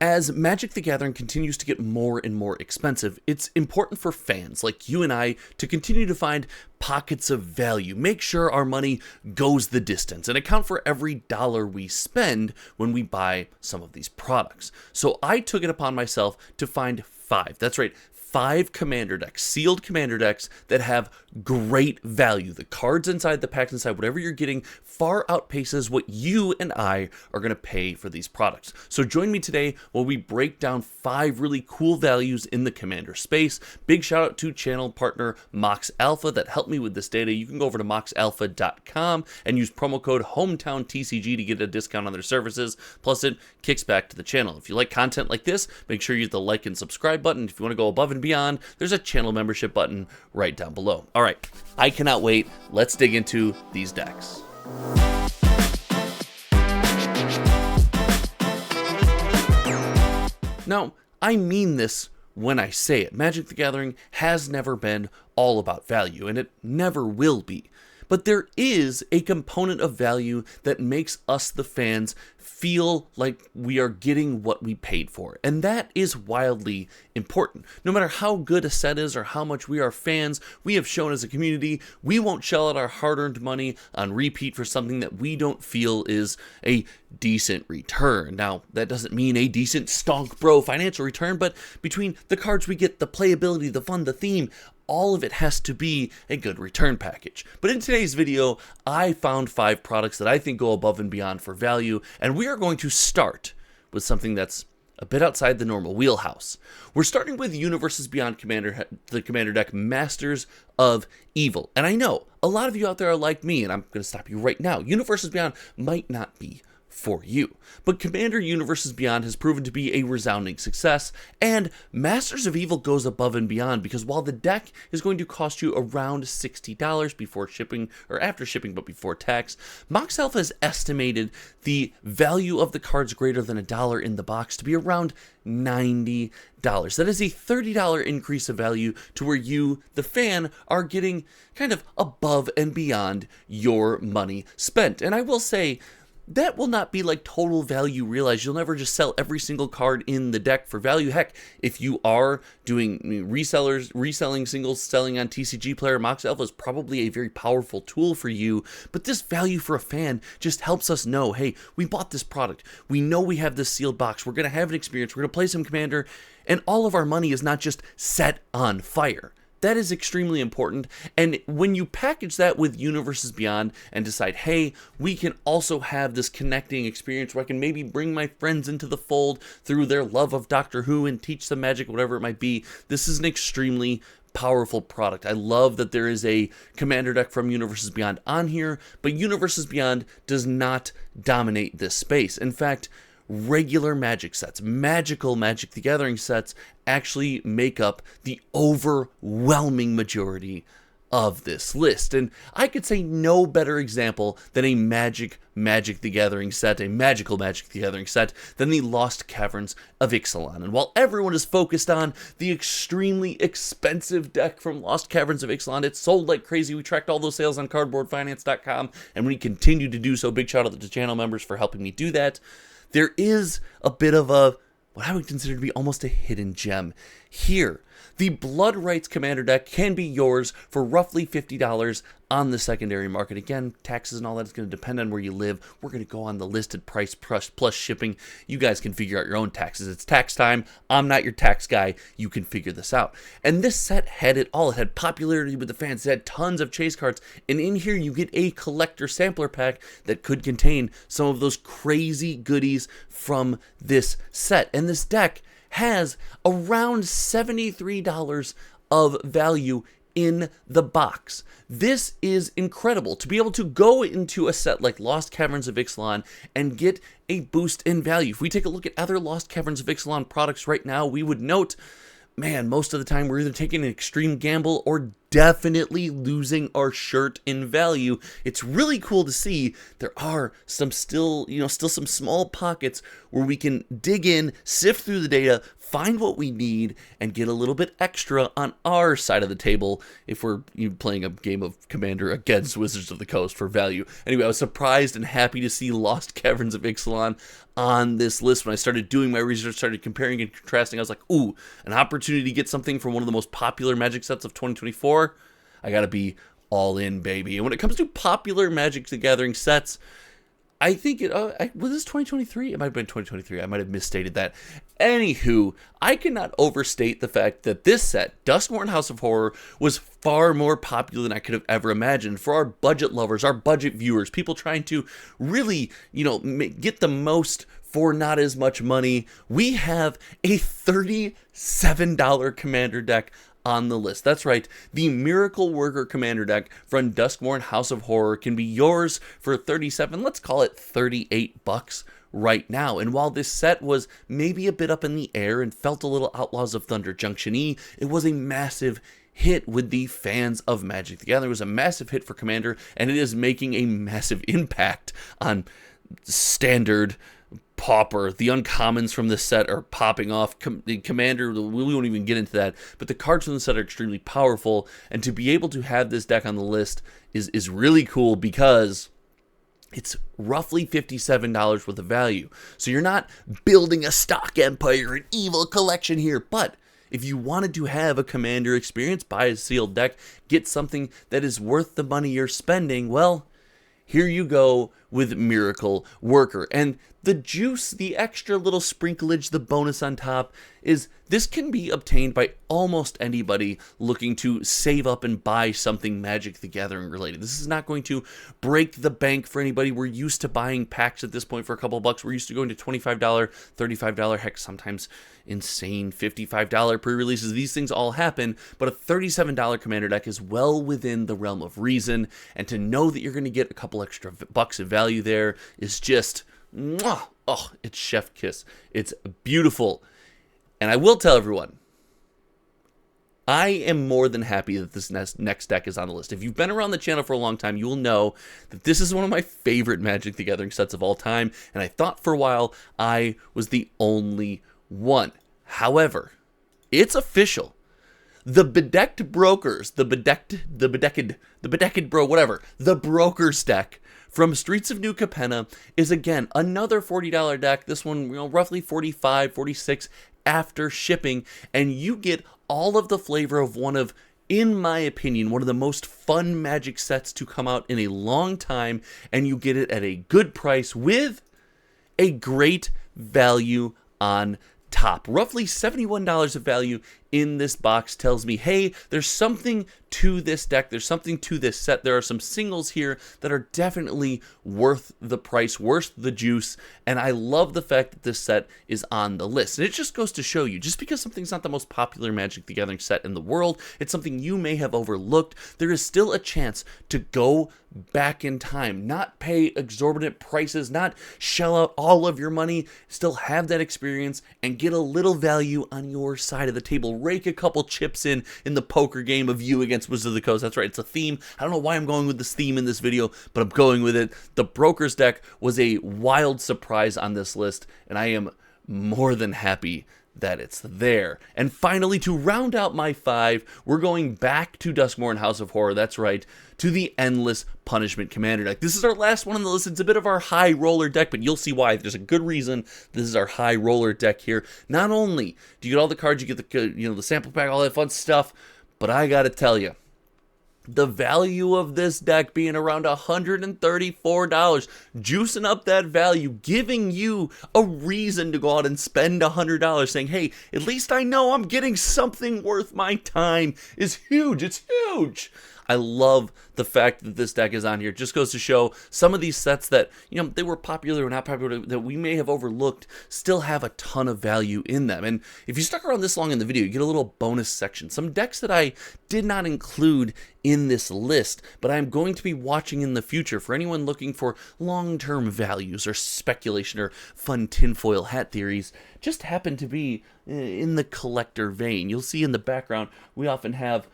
As Magic the Gathering continues to get more and more expensive, it's important for fans like you and I to continue to find pockets of value, make sure our money goes the distance, and account for every dollar we spend when we buy some of these products. So I took it upon myself to find that's right, 5 commander decks, sealed commander decks that have great value. The cards inside, the packs inside, whatever you're getting far outpaces what you and I are going to pay for these products. So join me today while we break down 5 really cool values in the commander space. Big shout out to channel partner Mox Alpha that helped me with this data. You can go over to moxalpha.com and use promo code HometownTCG to get a discount on their services. Plus it kicks back to the channel. If you like content like this, make sure you hit the like and subscribe button. If you want to go above and beyond, there's a channel membership button right down below. All right, I cannot wait. Let's dig into these decks. Now, I mean this when I say it. Magic the Gathering has never been all about value, and it never will be. But there is a component of value that makes us, the fans, feel like we are getting what we paid for. And that is wildly important. No matter how good a set is or how much we are fans, we have shown as a community, we won't shell out our hard-earned money on repeat for something that we don't feel is a decent return. Now, that doesn't mean a decent stonk bro financial return, but between the cards we get, the playability, the fun, the theme, all of it has to be a good return package. But in today's video, I found 5 products that I think go above and beyond for value, and we are going to start with something that's a bit outside the normal wheelhouse. We're starting with Universes Beyond the Commander deck, Masters of Evil. And I know a lot of you out there are like me, and I'm going to stop you right now. Universes Beyond might not be for you. But Commander Universes Beyond has proven to be a resounding success, and Masters of Evil goes above and beyond because while the deck is going to cost you around $60 before shipping, or after shipping but before tax, Mox Alpha has estimated the value of the cards greater than $1 in the box to be around $90. That is a $30 increase of value to where you, the fan, are getting kind of above and beyond your money spent. And I will say, that will not be like total value realized. You'll never just sell every single card in the deck for value. Heck, if you are doing reselling singles, selling on TCG Player, Mox Alpha is probably a very powerful tool for you. But this value for a fan just helps us know, hey, we bought this product. We know we have this sealed box. We're going to have an experience. We're going to play some Commander. And all of our money is not just set on fire. That is extremely important, and when you package that with Universes Beyond and decide, hey, we can also have this connecting experience where I can maybe bring my friends into the fold through their love of Doctor Who and teach them magic, whatever it might be, this is an extremely powerful product. I love that there is a commander deck from Universes Beyond on here, but Universes Beyond does not dominate this space. In fact, regular Magic sets, magical Magic the Gathering sets, actually make up the overwhelming majority of this list. And I could say no better example than a Magic the Gathering set, a magical Magic the Gathering set, than the Lost Caverns of Ixalan. And while everyone is focused on the extremely expensive deck from Lost Caverns of Ixalan, it's sold like crazy. We tracked all those sales on cardboardfinance.com, and we continue to do so. Big shout out to channel members for helping me do that. There is a bit of what I would consider to be almost a hidden gem here. The Blood Rights Commander deck can be yours for roughly $50 on the secondary market. Again, taxes and all that is going to depend on where you live. We're going to go on the listed price plus shipping. You guys can figure out your own taxes. It's tax time. I'm not your tax guy. You can figure this out. And this set had it all. It had popularity with the fans. It had tons of chase cards. And in here, you get a collector sampler pack that could contain some of those crazy goodies from this set. And this deck has around $73 of value in the box. This is incredible to be able to go into a set like Lost Caverns of Ixalan and get a boost in value. If we take a look at other Lost Caverns of Ixalan products right now, we would note, man, most of the time we're either taking an extreme gamble or definitely losing our shirt in value. It's really cool to see there are still some small pockets where we can dig in, sift through the data, find what we need, and get a little bit extra on our side of the table if we're playing a game of Commander against Wizards of the Coast for value. Anyway, I was surprised and happy to see Lost Caverns of Ixalan on this list. When I started doing my research, started comparing and contrasting, I was like, ooh, an opportunity to get something from one of the most popular Magic sets of 2024. I gotta be all in, baby. And when it comes to popular Magic the Gathering sets, I think was this 2023? It might have been 2023. I might have misstated that. Anywho, I cannot overstate the fact that this set, Duskmourn House of Horror, was far more popular than I could have ever imagined. For our budget lovers, our budget viewers, people trying to really, get the most for not as much money, we have a $37 commander deck on the list. That's right, the Miracle Worker Commander deck from Duskmourn House of Horror can be yours for 37, let's call it 38 bucks right now. And while this set was maybe a bit up in the air and felt a little Outlaws of Thunder Junction-y, it was a massive hit with the fans of Magic the Gathering. It was a massive hit for Commander, and it is making a massive impact on Standard, Pauper. The uncommons from this set are popping off. The Commander, we won't even get into that, but the cards from the set are extremely powerful, and to be able to have this deck on the list is really cool because it's roughly $57 worth of value. So you're not building a stock empire, an evil collection here, but if you wanted to have a Commander experience, buy a sealed deck, get something that is worth the money you're spending, well, here you go with Miracle Worker. And the juice, the extra little sprinklage, the bonus on top is this can be obtained by almost anybody looking to save up and buy something Magic the Gathering related. This is not going to break the bank for anybody. We're used to buying packs at this point for a couple bucks. We're used to going to $25, $35, heck, sometimes insane $55 pre-releases. These things all happen, but a $37 Commander deck is well within the realm of reason, and to know that you're going to get a couple extra bucks of value there is just, mwah, oh, it's chef kiss. It's beautiful. And I will tell everyone, I am more than happy that this next deck is on the list. If you've been around the channel for a long time, you will know that this is one of my favorite Magic the Gathering sets of all time, and I thought for a while I was the only one. However, it's official. The Bedecked Brokers, the Brokers deck from Streets of New Capenna is again another $40 deck. This one, roughly $45, $46 after shipping, and you get all of the flavor of one of, in my opinion, one of the most fun Magic sets to come out in a long time, and you get it at a good price with a great value on top. Roughly $71 of value in this box tells me, hey, there's something to this deck, there's something to this set. There are some singles here that are definitely worth the price, worth the juice, and I love the fact that this set is on the list. And it just goes to show you, just because something's not the most popular Magic the Gathering set in the world, it's something you may have overlooked, there is still a chance to go back in time, not pay exorbitant prices, not shell out all of your money, still have that experience and get a little value on your side of the table. Rake a couple chips in the poker game of you against Wizards of the Coast. That's right, it's a theme. I don't know why I'm going with this theme in this video, but I'm going with it. The Brokers deck was a wild surprise on this list, and I am more than happy that it's there. And finally, to round out my 5, we're going back to Duskmourn House of Horror. That's right, to the Endless Punishment Commander deck. This is our last one on the list. It's a bit of our high roller deck, but you'll see why. There's a good reason this is our high roller deck here. Not only do you get all the cards, you get the sample pack, all that fun stuff, but I gotta tell you, the value of this deck being around $134, juicing up that value, giving you a reason to go out and spend $100, saying, hey, at least I know I'm getting something worth my time, is huge. It's huge. I love the fact that this deck is on here. It just goes to show some of these sets that, they were popular or not popular, that we may have overlooked, still have a ton of value in them. And if you stuck around this long in the video, you get a little bonus section. Some decks that I did not include in this list, but I'm going to be watching in the future for anyone looking for long-term values or speculation or fun tinfoil hat theories, just happen to be in the collector vein. You'll see in the background, we often have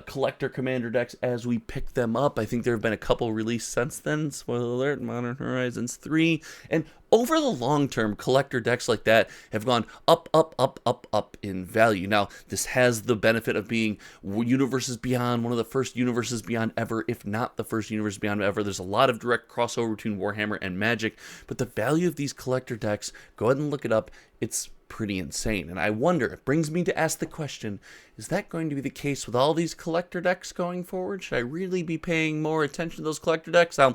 collector commander decks as we pick them up. I think there have been a couple released since then. Spoiler alert, Modern Horizons 3. And over the long term, collector decks like that have gone up, up, up, up, up in value. Now, this has the benefit of being Universes Beyond, one of the first Universes Beyond ever, if not the first Universe Beyond ever. There's a lot of direct crossover between Warhammer and Magic, but the value of these collector decks, go ahead and look it up, it's pretty insane. And I wonder, it brings me to ask the question, is that going to be the case with all these collector decks going forward? Should I really be paying more attention to those collector decks? I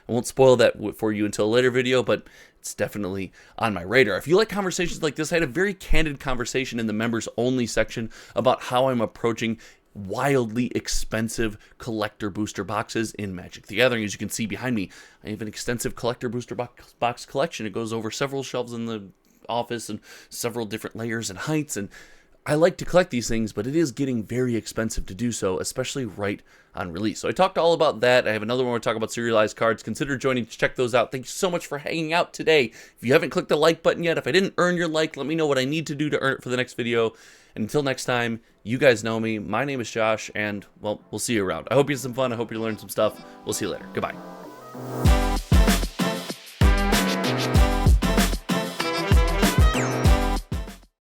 won't spoil that for you until a later video, but it's definitely on my radar. If you like conversations like this, I had a very candid conversation in the members only section about how I'm approaching wildly expensive collector booster boxes in Magic the Gathering. As you can see behind me, I have an extensive collector booster box collection. It goes over several shelves in the office and several different layers and heights, and I like to collect these things, but it is getting very expensive to do so, especially right on release. So I talked all about that. I have another one where I talk about serialized cards. Consider joining to check those out. Thank you so much for hanging out today. If you haven't clicked the like button yet, if I didn't earn your like, let me know what I need to do to earn it for the next video. And until next time, you guys know me. My name is Josh, and, well, we'll see you around. I hope you had some fun. I hope you learned some stuff. We'll see you later. Goodbye.